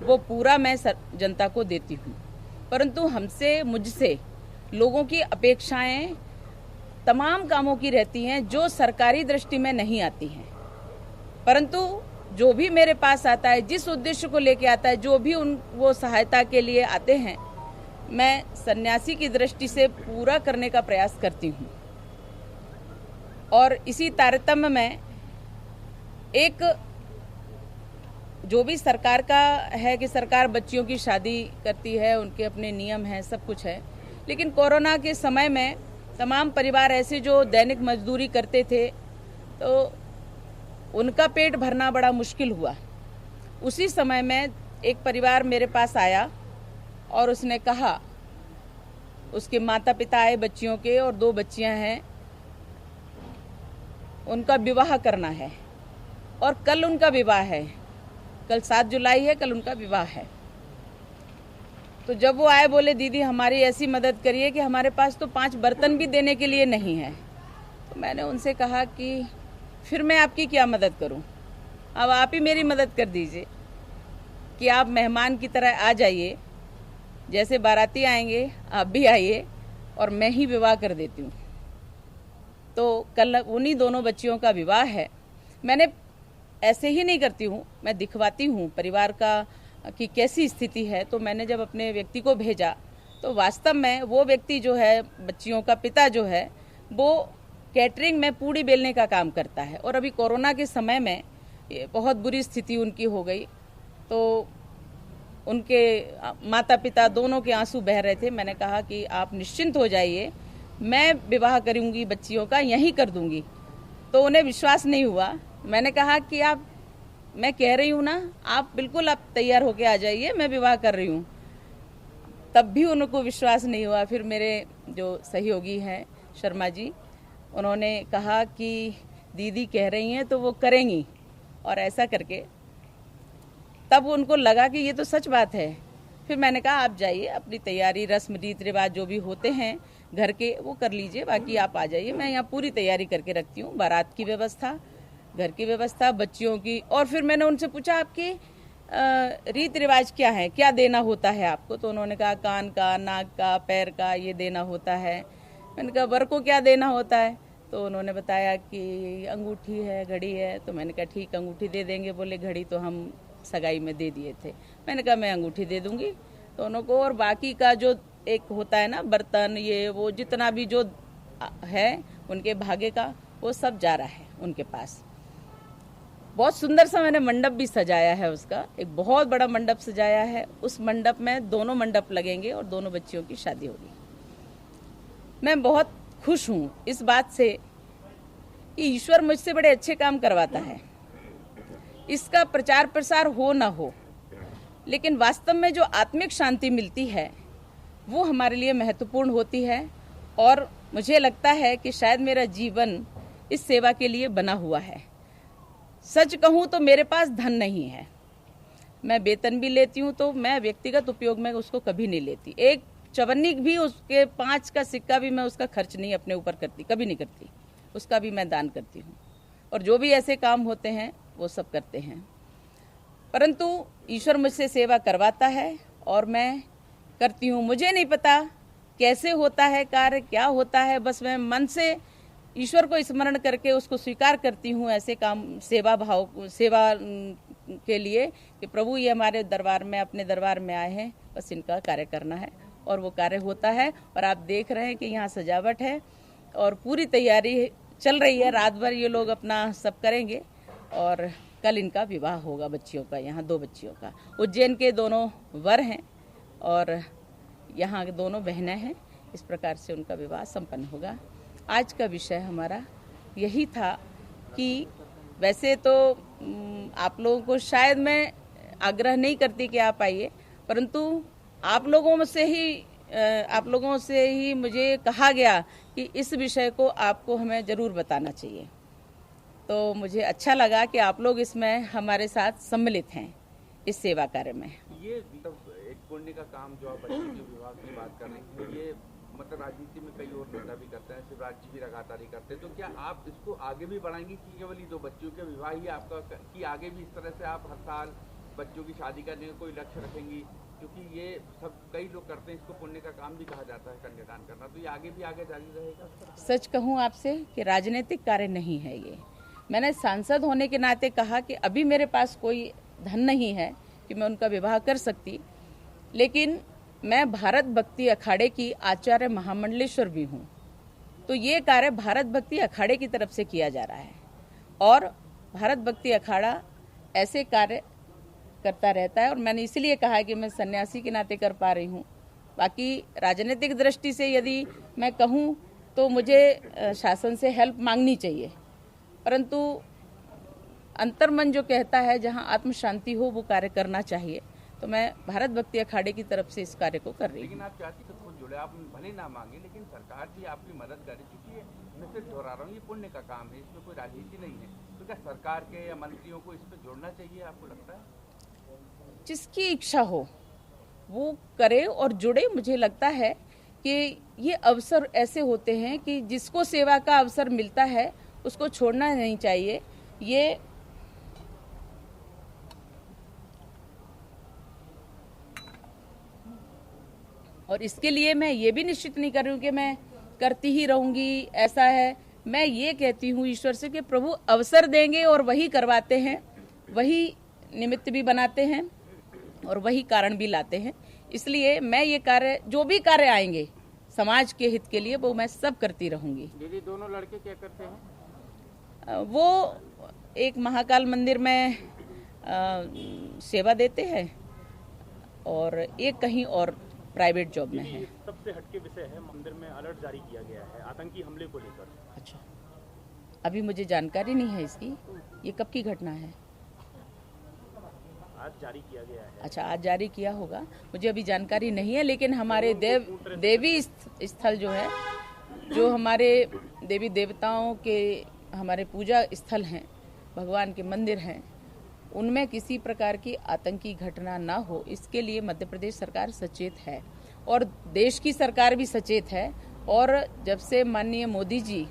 वो पूरा मैं जनता को देती हूँ। परंतु मुझसे लोगों की अपेक्षाएं तमाम कामों की रहती हैं जो सरकारी दृष्टि में नहीं आती हैं। परंतु जो भी मेरे पास आता है, जिस उद्देश्य को लेके आता है, जो भी वो सहायता के लिए आते हैं, मैं सन्यासी की दृष्टि से पूरा करने का प्रयास करती हूँ। और इसी तारतम्य में एक जो भी सरकार का है कि सरकार बच्चियों की शादी करती है, उनके अपने नियम हैं, सब कुछ है, लेकिन कोरोना के समय में तमाम परिवार ऐसे जो दैनिक मजदूरी करते थे, तो उनका पेट भरना बड़ा मुश्किल हुआ। उसी समय में एक परिवार मेरे पास आया और उसने कहा, उसके माता पिता आए बच्चियों के, और 2 बच्चियां हैं, उनका विवाह करना है और कल उनका विवाह है, कल 7 जुलाई है, कल उनका विवाह है। तो जब वो आए, बोले दीदी हमारी ऐसी मदद करिए कि हमारे पास तो 5 बर्तन भी देने के लिए नहीं है। तो मैंने उनसे कहा कि फिर मैं आपकी क्या मदद करूं, अब आप ही मेरी मदद कर दीजिए कि आप मेहमान की तरह आ जाइए, जैसे बाराती आएंगे आप भी आइए और मैं ही विवाह कर देती हूँ। तो कल उन्हीं दोनों बच्चियों का विवाह है। मैंने ऐसे ही नहीं करती हूँ, मैं दिखवाती हूँ परिवार की कैसी स्थिति है। तो मैंने जब अपने व्यक्ति को भेजा तो वास्तव में वो व्यक्ति जो है, बच्चियों का पिता जो है, वो कैटरिंग में पूड़ी बेलने का काम करता है। और अभी कोरोना के समय में बहुत बुरी स्थिति उनकी हो गई, तो उनके माता पिता दोनों के आंसू बह रहे थे। मैंने कहा कि आप निश्चिंत हो जाइए, मैं विवाह करूंगी बच्चियों का, यहीं कर दूंगी। तो उन्हें विश्वास नहीं हुआ। मैंने कहा कि मैं कह रही हूँ ना, आप बिल्कुल आप तैयार होके आ जाइए, मैं विवाह कर रही हूँ। तब भी उनको विश्वास नहीं हुआ। फिर मेरे जो सहयोगी हैं शर्मा जी, उन्होंने कहा कि दीदी कह रही हैं तो वो करेंगी, और ऐसा करके तब उनको लगा कि ये तो सच बात है। फिर मैंने कहा आप जाइए, अपनी तैयारी, रस्म रीत रिवाज जो भी होते हैं घर के वो कर लीजिए, बाकी आप आ जाइए, मैं यहाँ पूरी तैयारी करके रखती हूँ, बारात की व्यवस्था, घर की व्यवस्था, बच्चियों की। और फिर मैंने उनसे पूछा आपके रीत रिवाज क्या है, क्या देना होता है आपको? तो उन्होंने कहा कान का, नाक का, पैर का ये देना होता है। मैंने कहा वर को क्या देना होता है? तो उन्होंने बताया कि अंगूठी है, घड़ी है। तो मैंने कहा ठीक, अंगूठी दे देंगे। बोले घड़ी तो हम सगाई में दे दिए थे। मैंने कहा मैं अंगूठी दे दूंगी दोनों को, और बाकी का जो एक होता है ना बर्तन, ये वो जितना भी जो है उनके भागे का, वो सब जा रहा है उनके पास। बहुत सुंदर सा मैंने मंडप भी सजाया है उसका, एक बहुत बड़ा मंडप सजाया है। उस मंडप में दोनों मंडप लगेंगे और दोनों बच्चियों की शादी होगी। मैं बहुत खुश हूँ इस बात से कि ईश्वर मुझसे बड़े अच्छे काम करवाता है। इसका प्रचार प्रसार हो ना हो, लेकिन वास्तव में जो आत्मिक शांति मिलती है वो हमारे लिए महत्वपूर्ण होती है। और मुझे लगता है कि शायद मेरा जीवन इस सेवा के लिए बना हुआ है। सच कहूँ तो मेरे पास धन नहीं है, मैं वेतन भी लेती हूँ तो मैं व्यक्तिगत उपयोग में उसको कभी नहीं लेती। एक चवन्नी भी, उसके 5 का सिक्का भी मैं उसका खर्च नहीं अपने ऊपर करती, कभी नहीं करती। उसका भी मैं दान करती हूँ, और जो भी ऐसे काम होते हैं वो सब करते हैं। परंतु ईश्वर मुझसे सेवा करवाता है और मैं करती हूँ। मुझे नहीं पता कैसे होता है कार्य, क्या होता है, बस मैं मन से ईश्वर को स्मरण करके उसको स्वीकार करती हूँ ऐसे काम, सेवा के लिए कि प्रभु ये हमारे दरबार में, अपने दरबार में आए हैं, बस इनका कार्य करना है, और वो कार्य होता है। और आप देख रहे हैं कि यहाँ सजावट है और पूरी तैयारी चल रही है। रात भर ये लोग अपना सब करेंगे और कल इनका विवाह होगा बच्चियों का, यहाँ 2 बच्चियों का। उज्जैन के दोनों वर हैं और यहाँ के दोनों बहनें हैं। इस प्रकार से उनका विवाह संपन्न होगा। आज का विषय हमारा यही था कि वैसे तो आप लोगों को शायद मैं आग्रह नहीं करती कि आप आइए, परंतु आप लोगों से ही मुझे कहा गया कि इस विषय को आपको हमें जरूर बताना चाहिए। तो मुझे अच्छा लगा कि आप लोग इसमें हमारे साथ सम्मिलित हैं इस सेवा कार्य में। ये एक पुण्य का काम जो आप बच्चे के विवाह की बात कर रहे हैं, ये मतलब राजनीति में कई और नेता भी करते हैं, शिवराज जी भी लगातार करते हैं, तो क्या आप इसको आगे भी बढ़ाएंगे कि केवल ये 2 बच्चियों के विवाह ही आपका, कि आगे भी इस तरह से आप हर साल बच्चों की शादी करने का कोई लक्ष्य रखेंगी? क्योंकि ये सब कई लोग करते हैं, इसको पुण्य का काम भी कहा जाता है कन्यादान करना, तो ये आगे भी आगे जारी रहेगा? सच कहूँ आपसे कि राजनीतिक कार्य नहीं है ये। मैंने सांसद होने के नाते कहा कि अभी मेरे पास कोई धन नहीं है कि मैं उनका विवाह कर सकती, लेकिन मैं भारत भक्ति अखाड़े की आचार्य महामंडलेश्वर भी हूँ, तो ये कार्य भारत भक्ति अखाड़े की तरफ से किया जा रहा है और भारत भक्ति अखाड़ा ऐसे कार्य करता रहता है और मैंने इसलिए कहा है कि मैं सन्यासी के नाते कर पा रही हूँ। बाकी राजनीतिक दृष्टि से यदि मैं कहूँ तो मुझे शासन से हेल्प मांगनी चाहिए, परंतु अंतर्मन जो कहता है जहाँ आत्म शांति हो वो कार्य करना चाहिए, तो मैं भारत भक्ति अखाड़े की तरफ से इस कार्य को कर रही हूँ। लेकिन आप चाहती तो खुद जुड़े, आप भले ना मांगे, लेकिन सरकार भी आपकी मदद करे, क्योंकि मैं सिर्फ दोहरा रहा हूँ, ये पुण्य का काम है, इसमें कोई राजनीति नहीं है, तो क्या सरकार के या मंत्रियों को इस पर जोड़ना चाहिए, आपको लगता है? जिसकी इच्छा हो वो करे और जुड़े। मुझे लगता है कि ये अवसर ऐसे होते हैं कि जिसको सेवा का अवसर मिलता है उसको छोड़ना नहीं चाहिए। ये और इसके लिए मैं ये भी निश्चित नहीं कर रही हूँ कि मैं करती ही रहूंगी, ऐसा है। मैं ये कहती हूँ ईश्वर से कि प्रभु अवसर देंगे और वही करवाते हैं, वही निमित्त भी बनाते हैं और वही कारण भी लाते हैं। इसलिए मैं ये कार्य, जो भी कार्य आएंगे समाज के हित के लिए, वो मैं सब करती रहूंगी। दीदी, दोनों लड़के क्या करते हैं? वो एक महाकाल मंदिर में सेवा देते हैं और एक कहीं और प्राइवेट जॉब में है। सबसे हटके विषय है, मंदिर में अलर्ट जारी किया गया है आतंकी हमले को लेकर। अच्छा, अभी मुझे जानकारी नहीं है इसकी। ये कब की घटना है? आज जारी किया गया है। अच्छा, आज जारी किया होगा, मुझे अभी जानकारी नहीं है। लेकिन हमारे देवी स्थल जो है, जो हमारे देवी देवताओं के हमारे पूजा स्थल हैं, भगवान के मंदिर हैं, उनमें किसी प्रकार की आतंकी घटना ना हो, इसके लिए मध्य प्रदेश सरकार सचेत है और देश की सरकार भी सचेत है। और जब से माननीय मोदी जी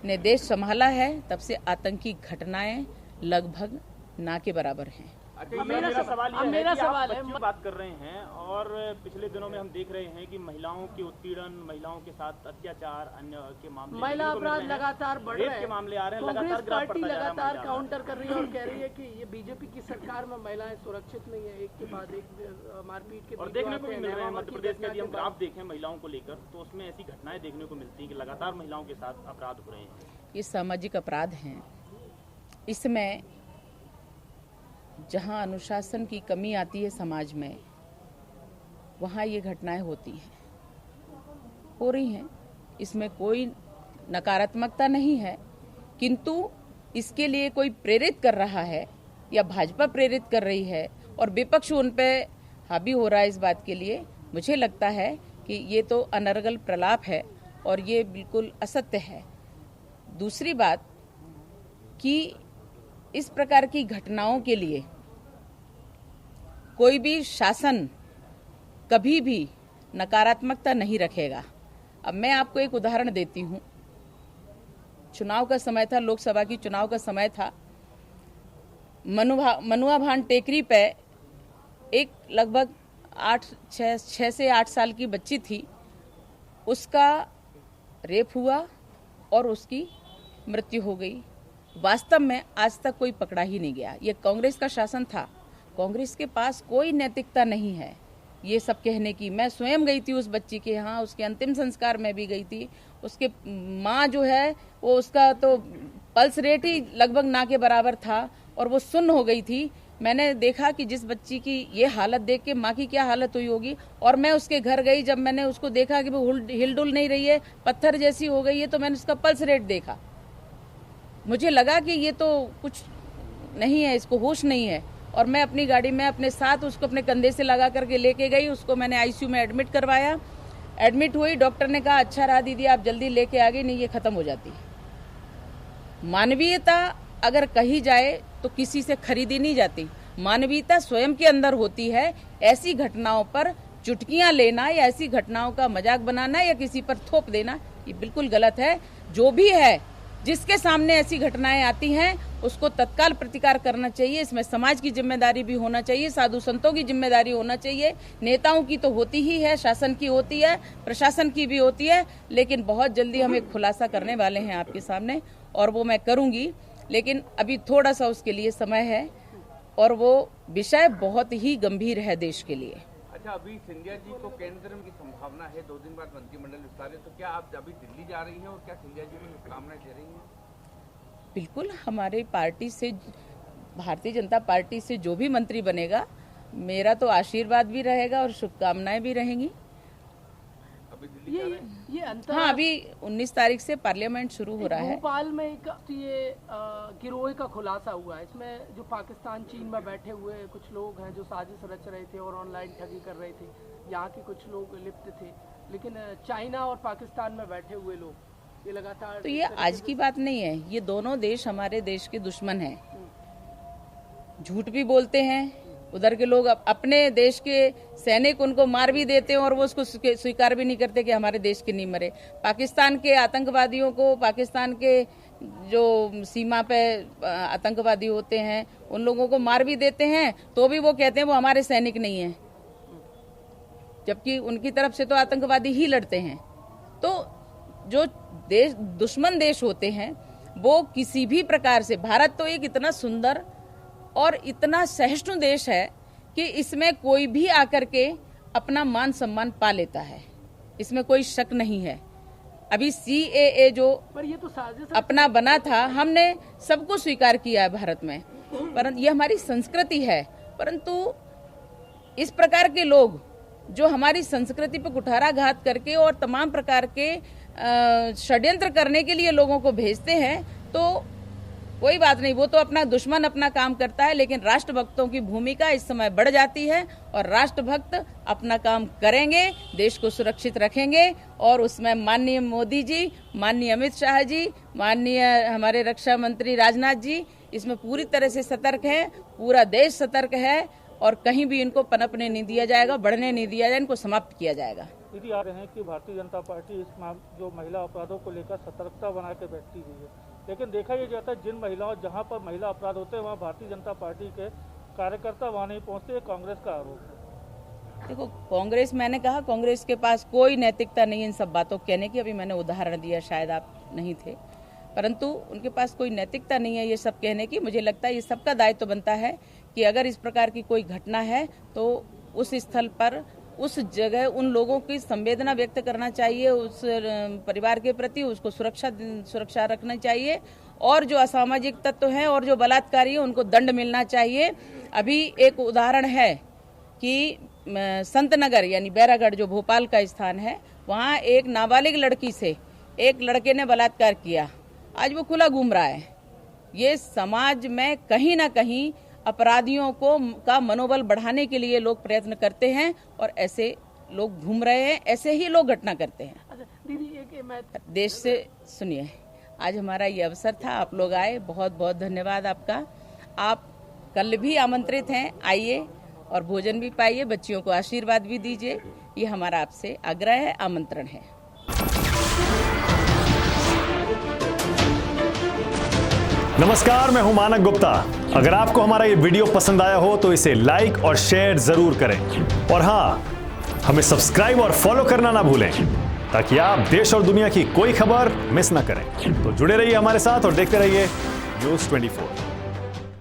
ने देश संभाला है तब से आतंकी घटनाएं लगभग ना के बराबर हैं। अच्छा, मेरा सवाल ये है कि आप बच्चों की बात कर रहे हैं और पिछले दिनों में हम देख रहे हैं कि महिलाओं के उत्पीड़न, महिलाओं के साथ अत्याचार, अन्य के मामले, महिला अपराध लगातार बढ़ रहे हैं, के मामले आ रहे हैं, कांग्रेस लगातार पार्टी लगातार काउंटर कर रही है और कह रही है कि ये बीजेपी की सरकार में महिलाएं सुरक्षित नहीं है, एक के बाद एक मारपीट के और देखने को भी मिल रहे हैं। मध्य प्रदेश में यदि हम ग्राफ देखें महिलाओं को लेकर, तो उसमें ऐसी घटनाएं देखने को मिलती है कि लगातार महिलाओं के साथ अपराध हो रहे हैं। ये सामाजिक अपराध हैं। इसमें जहां अनुशासन की कमी आती है समाज में, वहां ये घटनाएं होती हैं, हो रही हैं। इसमें कोई नकारात्मकता नहीं है, किंतु इसके लिए कोई प्रेरित कर रहा है या भाजपा प्रेरित कर रही है और विपक्ष उन पे हावी हो रहा है इस बात के लिए, मुझे लगता है कि ये तो अनर्गल प्रलाप है और ये बिल्कुल असत्य है। दूसरी बात कि इस प्रकार की घटनाओं के लिए कोई भी शासन कभी भी नकारात्मकता नहीं रखेगा। अब मैं आपको एक उदाहरण देती हूँ। चुनाव का समय था, लोकसभा की चुनाव का समय था। मनुआ भान टेकरी पे एक लगभग 6 से 8 साल की बच्ची थी, उसका रेप हुआ और उसकी मृत्यु हो गई। वास्तव में आज तक कोई पकड़ा ही नहीं गया। ये कांग्रेस का शासन था। कांग्रेस के पास कोई नैतिकता नहीं है ये सब कहने की। मैं स्वयं गई थी उस बच्ची के यहाँ, उसके अंतिम संस्कार में भी गई थी। उसके माँ जो है वो, उसका तो पल्स रेट ही लगभग ना के बराबर था और वो सुन्न हो गई थी। मैंने देखा कि जिस बच्ची की ये हालत देख के माँ की क्या हालत हुई होगी। और मैं उसके घर गई, जब मैंने उसको देखा कि वो हिलडुल नहीं रही है, पत्थर जैसी हो गई है, तो मैंने उसका पल्स रेट देखा। मुझे लगा कि ये तो कुछ नहीं है, इसको होश नहीं है। और मैं अपनी गाड़ी में अपने साथ उसको अपने कंधे से लगा करके लेके गई। उसको मैंने आईसीयू में एडमिट करवाया। एडमिट हुई, डॉक्टर ने कहा अच्छा रहा दीदी, आप जल्दी लेके आ गई, नहीं ये खत्म हो जाती। मानवीयता अगर कही जाए तो किसी से खरीदी नहीं जाती। मानवीयता स्वयं के अंदर होती है। ऐसी घटनाओं पर चुटकियां लेना या ऐसी घटनाओं का मजाक बनाना या किसी पर थोप देना, ये बिल्कुल गलत है। जो भी है, जिसके सामने ऐसी घटनाएं आती हैं उसको तत्काल प्रतिकार करना चाहिए। इसमें समाज की जिम्मेदारी भी होना चाहिए, साधु संतों की जिम्मेदारी होना चाहिए, नेताओं की तो होती ही है, शासन की होती है, प्रशासन की भी होती है। लेकिन बहुत जल्दी हम एक खुलासा करने वाले हैं आपके सामने और वो मैं करूंगी, लेकिन अभी थोड़ा सा उसके लिए समय है और वो विषय बहुत ही गंभीर है देश के लिए। अच्छा, अभी सिंधिया जी को केंद्र की संभावना है, 2 दिन बाद मंत्रिमंडल विस्तार है, तो क्या आप अभी दिल्ली जा रही हैं और क्या सिंधिया जी को शुभकामनाएं दे रही हैं? बिल्कुल, हमारे पार्टी से, भारतीय जनता पार्टी से जो भी मंत्री बनेगा, मेरा तो आशीर्वाद भी रहेगा और शुभकामनाएं भी रहेंगी। अभी दिल्ली जा रहे हैं? ये अंतर हाँ, अभी 19 तारीख से पार्लियामेंट शुरू हो रहा है। भोपाल में एक ये गिरोह का खुलासा हुआ है। इसमें जो पाकिस्तान चीन में बैठे हुए कुछ लोग हैं जो साजिश रच रहे थे और ऑनलाइन ठगी कर रहे थे, यहाँ के कुछ लोग लिप्त थे, लेकिन चाइना और पाकिस्तान में बैठे हुए लोग ये लगातार। तो ये आज की बात नहीं है, ये दोनों देश हमारे देश के दुश्मन हैं, झूठ भी बोलते हैं। उधर के लोग अपने देश के सैनिक उनको मार भी देते हैं और वो उसको स्वीकार भी नहीं करते कि हमारे देश के नहीं मरे। पाकिस्तान के आतंकवादियों को, पाकिस्तान के जो सीमा पे आतंकवादी होते हैं उन लोगों को मार भी देते हैं, तो भी वो कहते हैं वो हमारे सैनिक नहीं है, जबकि उनकी तरफ से तो आतंकवादी ही लड़ते हैं। तो जो देश दुश्मन देश होते हैं वो किसी भी प्रकार से, भारत तो एक इतना सुंदर और इतना सहिष्णु देश है कि इसमें कोई भी आकर के अपना मान सम्मान पा लेता है, इसमें कोई शक नहीं है। अभी CAA जो पर ये तो साजिश अपना बना था, हमने सबको स्वीकार किया है भारत में, परंतु ये हमारी संस्कृति है। परंतु इस प्रकार के लोग जो हमारी संस्कृति पर कुठाराघात करके और तमाम प्रकार के षड्यंत्र करने के लिए लोगों को भेजते हैं, तो कोई बात नहीं, वो तो अपना दुश्मन अपना काम करता है, लेकिन राष्ट्रभक्तों की भूमिका इस समय बढ़ जाती है और राष्ट्रभक्त अपना काम करेंगे, देश को सुरक्षित रखेंगे। और उसमें माननीय मोदी जी, माननीय अमित शाह जी, माननीय हमारे रक्षा मंत्री राजनाथ जी इसमें पूरी तरह से सतर्क है, पूरा देश सतर्क है और कहीं भी इनको पनपने नहीं दिया जाएगा, बढ़ने नहीं दिया जाएगा, इनको समाप्त किया जाएगा। दीदी, आ रहे हैं कि भारतीय जनता पार्टी इस जो महिला अपराधों को लेकर सतर्कता बना के बैठी हुई है, लेकिन देखा यह जाता है जिन महिलाओं, जहां पर महिला अपराध होते हैं वहां भारतीय जनता पार्टी के कार्यकर्ता वहां नहीं पहुंचते, कांग्रेस का आरोप है। देखो, कांग्रेस, मैंने कहा कांग्रेस के पास कोई नैतिकता नहीं इन सब बातों कहने की। अभी मैंने उदाहरण दिया, शायद आप नहीं थे, परंतु उनके पास कोई नैतिकता नहीं है ये सब कहने की। मुझे लगता है ये सबका दायित्व बनता है कि अगर इस प्रकार की कोई घटना है तो उस स्थल पर, उस जगह उन लोगों की संवेदना व्यक्त करना चाहिए, उस परिवार के प्रति उसको सुरक्षा रखना चाहिए, और जो असामाजिक तत्व हैं और जो बलात्कारी हैं उनको दंड मिलना चाहिए। अभी एक उदाहरण है कि संत नगर यानी बैरागढ़ जो भोपाल का स्थान है, वहाँ एक नाबालिग लड़की से एक लड़के ने बलात्कार किया, आज वो खुला घूम रहा है। ये समाज में कहीं ना कहीं अपराधियों का मनोबल बढ़ाने के लिए लोग प्रयत्न करते हैं और ऐसे लोग घूम रहे हैं, ऐसे ही लोग घटना करते हैं। अच्छा दीदी, एक मैं देश से सुनिए, आज हमारा ये अवसर था, आप लोग आए, बहुत बहुत धन्यवाद आपका। आप कल भी आमंत्रित हैं, आइए और भोजन भी पाइए, बच्चियों को आशीर्वाद भी दीजिए, ये हमारा आपसे आग्रह है, आमंत्रण है। नमस्कार, मैं हूं मानक गुप्ता। अगर आपको हमारा ये वीडियो पसंद आया हो तो इसे लाइक और शेयर जरूर करें, और हाँ, हमें सब्सक्राइब और फॉलो करना ना भूलें ताकि आप देश और दुनिया की कोई खबर मिस ना करें। तो जुड़े रहिए हमारे साथ और देखते रहिए News 24।